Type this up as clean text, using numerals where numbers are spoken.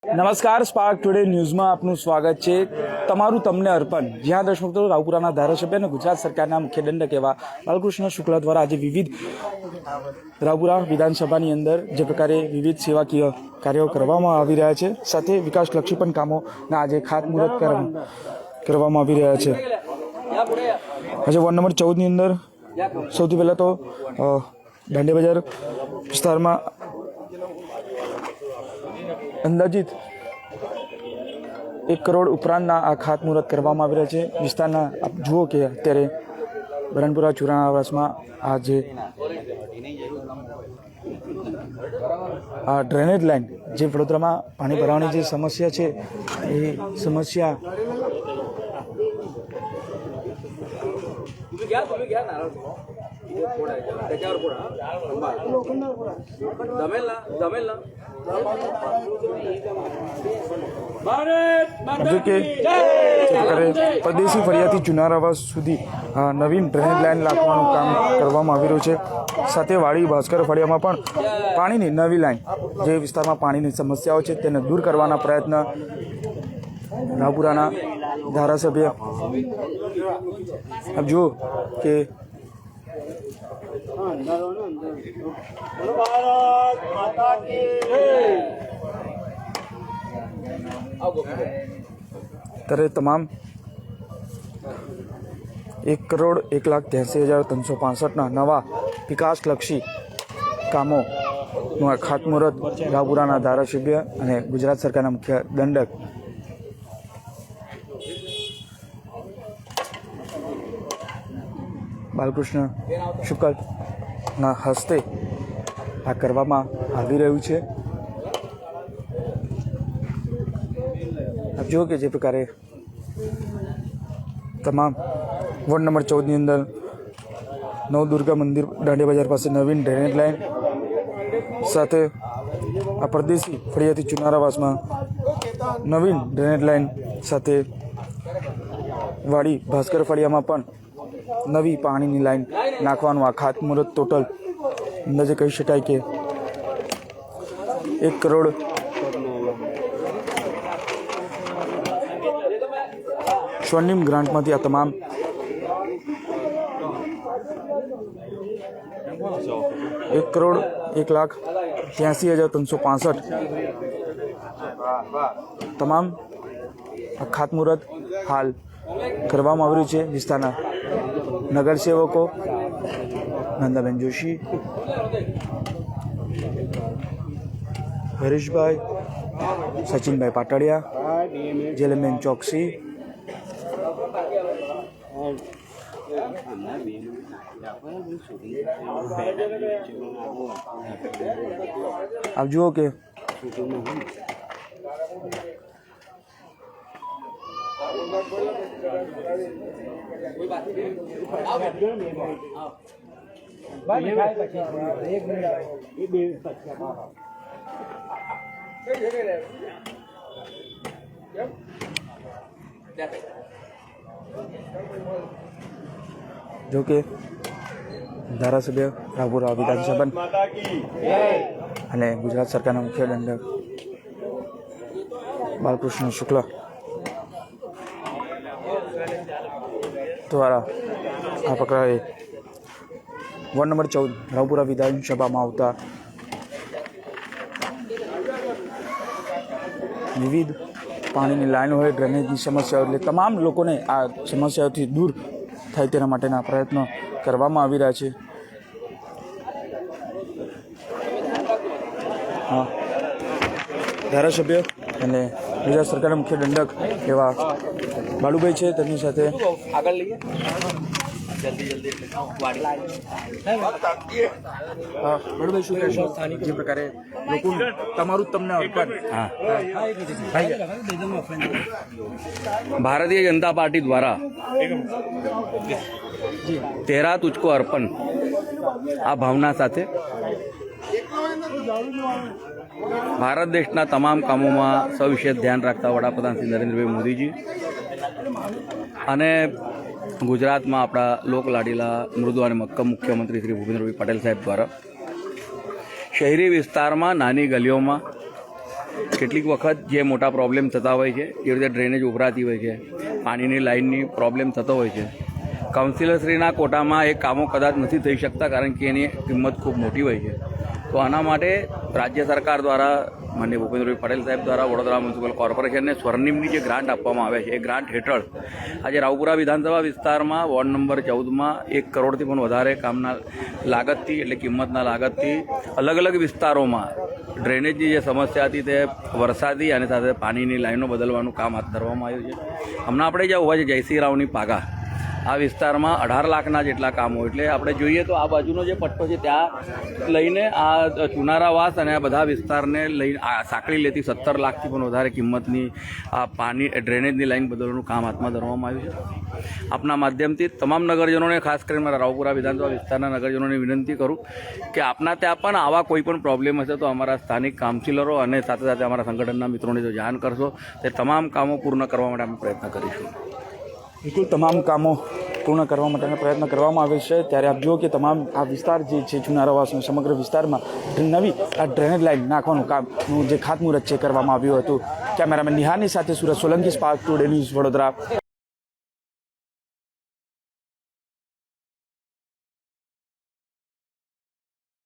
નમસ્કાર, spark today ન્યૂઝમાં આપનું સ્વાગત છે. તમારું તમને અર્પણ, જ્યાં દર્શક મિત્રો રાવપુરાના ધારાસભ્ય અને ગુજરાત સરકારના મુખ્ય દંડક એવા બાલકૃષ્ણ શુક્લા દ્વારા આજે વિવિધ રાવપુરા વિધાનસભાની અંદર જે પ્રકારે વિવિધ સેવાકીય કાર્યો કરવામાં આવી રહ્યા છે, સાથે વિકાસલક્ષી પણ કામોના આજે ખાતમુહૂર્ત કરવામાં આવી રહ્યા છે. આજે વોર્ડ નંબર 14ની અંદર સૌથી પહેલાં તો દાંડિયા બજાર વિસ્તારમાં અંદાજિત 1 કરોડ ઉપરાંતના આ ખાતમુહૂર્ત કરવામાં આવી રહ્યા છે. વિસ્તારના આપ જુઓ કે અત્યારે બરનપુરા ચુરાણા આવાસમાં આ જે આ ડ્રેનેજ લાઇન, જે વડોદરામાં પાણી ભરાવાની જે સમસ્યા છે, એ સમસ્યા પરદેશી ફરિયાથી જુનાર આવાસ સુધી નવીન ડ્રેનેજ લાઇન નાખવાનું કામ કરવામાં આવી રહ્યું છે. સાથે વાડી ભાસ્કર ફળિયામાં પણ પાણીની નવી લાઇન, જે વિસ્તારમાં પાણીની સમસ્યાઓ છે તેને દૂર કરવાના પ્રયત્ન રાવપુરાના ધારાસભ્ય આપ જુઓ કે ત્યારે તમામ 1,83,365 નવા વિકાસલક્ષી કામોનું ખાતમુહૂર્ત રાવપુરાના ધારાસભ્ય અને ગુજરાત સરકારના મુખ્ય દંડક બાલકૃષ્ણ શુક્લના હસ્તે આ કરવામાં આવી રહ્યું છે. આપ જુઓ કે જે પ્રકારે તમામ વોર્ડ નંબર 14ની અંદર નવદુર્ગા મંદિર દાંડિયા બજાર પાસે નવીન ડ્રેનેજ લાઇન, સાથે આ પરદેશી ફળિયાથી ચુનારાવાસમાં નવીન ડ્રેનેજ લાઇન, સાથે વાડી ભાસ્કર ફળિયામાં પણ નવી પાણીની લાઈન નાખવાનું આ ખાતમુહૂર્ત ટોટલ અંદાજે કહી શકાય કે 1 કરોડ સ્વર્ણિમ ગ્રાન્ટમાંથી આ તમામ 1,81,365 તમામ ખાતમુહૂર્ત હાલ કરવામાં આવ્યું છે. વિસ્તારના નગરસેવકો નંદાબેન જોશી, હરીશભાઈ, સચિનભાઈ પાટડિયા, જેલમેન ચોકસી, આપ જુઓ કે જો કે ધારાસભ્ય રાવપુરા વિધાનસભા અને ગુજરાત સરકારના મુખ્ય દંડક બાલકૃષ્ણ શુક્લા દ્વારા આ પ્રકારે વોર્ડ નંબર 14 રાવપુરા વિધાનસભામાં આવતા વિવિધ પાણીની લાઈન હોય, ડ્રેનેજની સમસ્યાઓ, એટલે તમામ લોકોને આ સમસ્યાઓથી દૂર થાય તેના માટેના પ્રયત્નો કરવામાં આવી રહ્યા છે. ધારાસભ્ય અને ગુજરાત સરકારના મુખ્ય દંડક એવા બાલુભાઈ છે, તેમની સાથે આગળ લઈએ બાલુભાઈ, શું કહેશો જે પ્રકારે લોકો તમારું તમને અર્પણ? भारतीय जनता पार्टी द्वारा तेरा तुझको अर्पण આ ભાવના સાથે ભારત દેશના તમામ કામોમાં સવિશેષ ધ્યાન રાખતા વડાપ્રધાન શ્રી નરેન્દ્રભાઈ મોદીજી અને ગુજરાતમાં આપણા લોકલાડીલા મૃદુ અને મક્કમ મુખ્યમંત્રી શ્રી ભૂપેન્દ્રભાઈ પટેલ સાહેબ દ્વારા શહેરી વિસ્તારમાં નાની ગલીઓમાં કેટલીક વખત જે મોટા પ્રોબ્લેમ થતા હોય છે એ રીતે ડ્રેનેજ ઉભરાતી હોય છે, પાણીની લાઇનની પ્રોબ્લેમ થતો હોય છે. કાઉન્સિલરશ્રીના કોટામાં એ કામો કદાચ નથી થઈ શકતા કારણ કે એની કિંમત ખૂબ મોટી હોય છે. તો આના માટે રાજ્ય સરકાર દ્વારા માનનીય ભૂપેન્દ્રભાઈ પટેલ સાહેબ દ્વારા વડોદરા મ્યુનિસિપલ કોર્પોરેશનને સ્વર્ણિમની જે ગ્રાન્ટ આપવામાં આવે છે એ ગ્રાન્ટ હેઠળ આજે રાવપુરા વિધાનસભા વિસ્તારમાં વોર્ડ નંબર 14માં 1 કરોડથી પણ વધારે કામના લાગતથી એટલે કિંમતના લાગતથી અલગ અલગ વિસ્તારોમાં ડ્રેનેજની જે સમસ્યા હતી તે વરસાદી અને સાથે પાણીની લાઈનો બદલવાનું કામ હાથ ધરવામાં આવ્યું છે. હમણાં આપણે જ્યાં ઉભા છે જયસિંહ રાવની પાગા, આ વિસ્તારમાં 18 લાખના જેટલા કામો, એટલે આપણે જોઈએ તો આ બાજુનો જે પટ્ટો છે ત્યાં લઈને આ ચુનારાવાસ અને આ બધા વિસ્તારને લઈને આ સાંકળી લેતી 17 લાખથી પણ વધારે કિંમતની આ પાણી ડ્રેનેજની લાઈન બદલવાનું કામ હાથમાં ધરવામાં આવ્યું છે. આપના માધ્યમથી તમામ નગરજનોને, ખાસ કરીને મારા રાવપુરા વિધાનસભા વિસ્તારના નગરજનોને વિનંતી કરું કે આપના ત્યાં પણ આવા કોઈ પણ પ્રોબ્લેમ હશે તો અમારા સ્થાનિક કાઉન્સિલરો અને સાથે સાથે અમારા સંગઠનના મિત્રોને જો જાણ કરશો તે તમામ કામો પૂર્ણ કરવા માટે અમે પ્રયત્ન કરીશું. બિલકુલ તમામ કામો પૂર્ણ કરવા માટેનો પ્રયત્ન કરવામાં આવે છે. ત્યારે આપ જુઓ કે તમામ આ વિસ્તાર જે છે ચુનારાવાસનો સમગ્ર વિસ્તારમાં નવી આ ડ્રેનેજ લાઇન નાખવાનું કામનું જે ખાતમુહૂર્ત છે કરવામાં આવ્યું હતું. કેમેરામેન નિહારની સાથે Surat Solanki, spark today news, Vadodara.